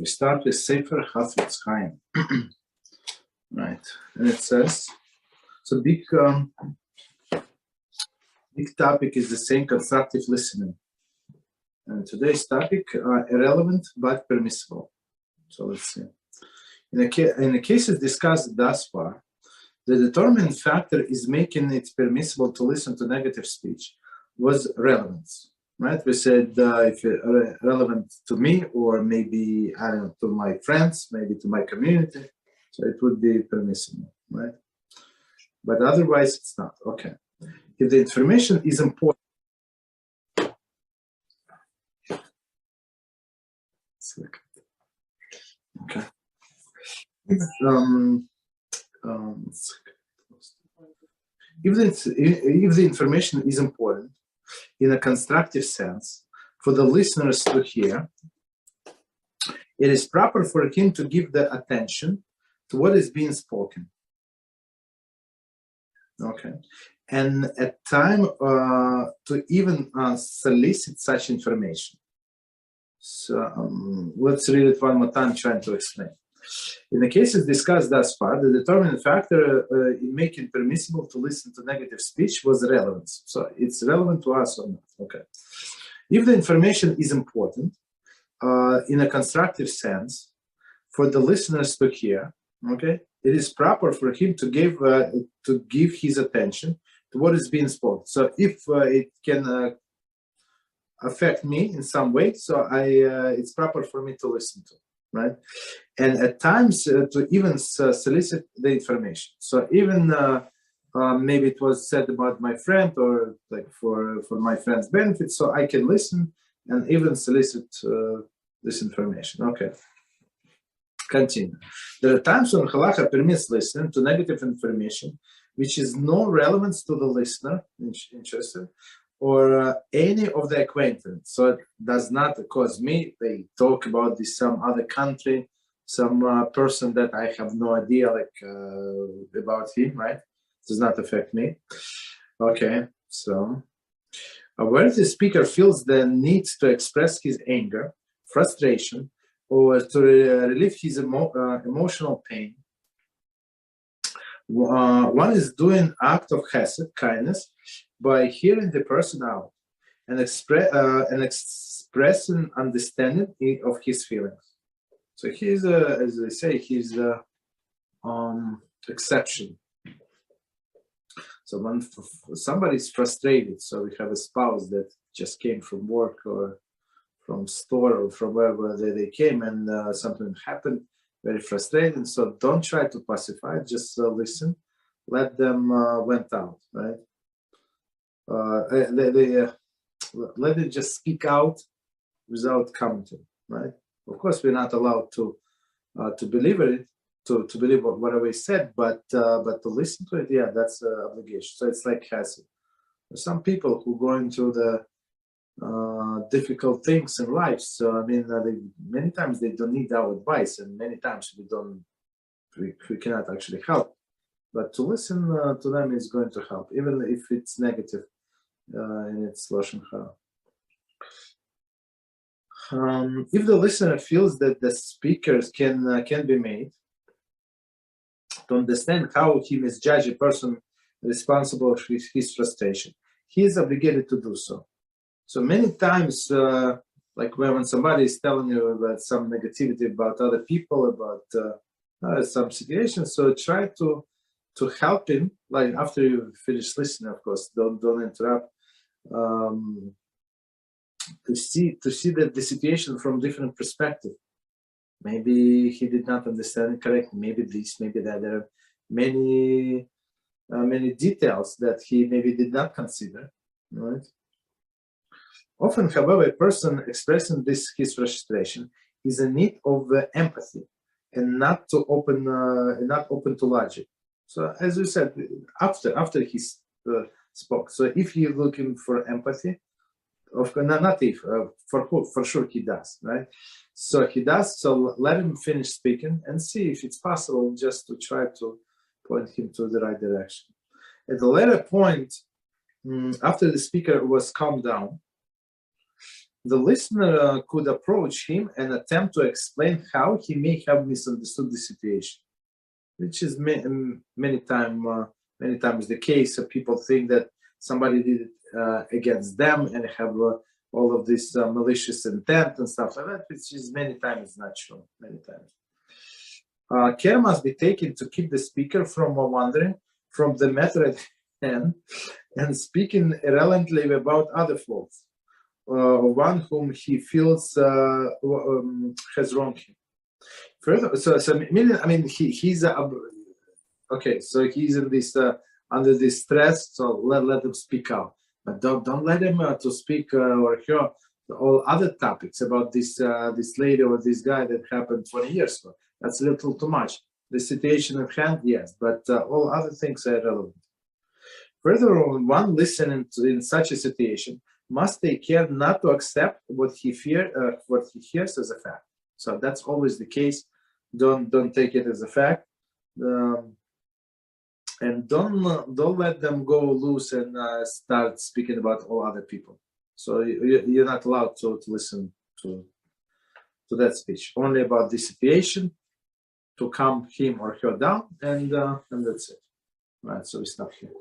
We start with Sefer Chofetz Chaim. Right, and it says, so big topic is the same constructive listening. And today's topic, irrelevant but permissible. So let's see. In the cases discussed thus far, the determining factor is making it permissible to listen to negative speech was relevance. Right? We said if it's relevant to me, or maybe, I don't know, to my friends, maybe to my community, so it would be permissible, right? But otherwise, it's not. Okay. If the information is important, okay. If the information is important in a constructive sense for the listeners to hear, it is proper for him to give the attention to what is being spoken. Okay. And at time to even solicit such information. So let's read it one more time, trying to explain. In the cases discussed thus far, the determining factor in making permissible to listen to negative speech was relevance. So it's relevant to us or not. Okay. If the information is important in a constructive sense for the listeners to hear, okay, it is proper for him to give his attention to what is being spoken. So if it can affect me in some way, so it's proper for me to listen to. Right, and at times to even solicit the information. So even maybe it was said about my friend, or like for my friend's benefit, so I can listen and even solicit this information. Okay, continue. There are times when Halacha permits listening to negative information, which is no relevance to the listener interested, or any of the acquaintance. So it does not cause me, they talk about this some other country, some person that I have no idea about him, right? It does not affect me. Okay, so where the speaker feels the need to express his anger, frustration, or to relieve his emotional pain, one is doing act of chesed, kindness, by hearing the person out and expressing understanding of his feelings. So he's, as I say, he's the exception. So when somebody is frustrated, so we have a spouse that just came from work or from store or from wherever they came, and something happened, very frustrating. So don't try to pacify, just listen, let them went out, right? Let it just speak out without commenting, right? Of course, we're not allowed to believe it, to believe whatever is said, but to listen to it, yeah, that's an obligation. So it's like chesed. Some people who go into the difficult things in life. So I mean, many times they don't need our advice, and many times we cannot actually help. But to listen to them is going to help, even if it's negative in its Lashon Hara. If the listener feels that the speakers can be made to understand how he misjudge a person responsible for his frustration, he is obligated to do so. So many times, like when somebody is telling you about some negativity about other people, about some situations, so try to help him, like after you finish listening, of course, don't interrupt, to see the situation from different perspective. Maybe he did not understand it correctly, maybe this, maybe that. There are many details that he maybe did not consider, right? Often, however, a person expressing his frustration is in need of empathy and not open to logic. So, as we said, after he spoke. So, if you're looking for empathy, of course, not if, for sure he does, right? So he does. So let him finish speaking and see if it's possible just to try to point him to the right direction. At the later point, after the speaker was calmed down, the listener could approach him and attempt to explain how he may have misunderstood the situation, which is many times the case. People think that somebody did it against them and have all of this malicious intent and stuff like that, which is many times not true. Many times. Care must be taken to keep the speaker from wandering from the matter at hand and speaking irrelevantly about other faults, one whom he feels has wronged him. Further, he's okay. So he's in this under this stress. So let him speak out, but don't let him to speak or hear all other topics about this lady or this guy that happened 20 years ago. That's a little too much. The situation at hand, yes, but all other things are relevant. Further, one listening in such a situation must take care not to accept what he hears as a fact. So that's always the case. Don't take it as a fact, and don't let them go loose and start speaking about all other people. So you're not allowed to listen to that speech. Only about the situation, to calm him or her down, and that's it. Right. So we stop here.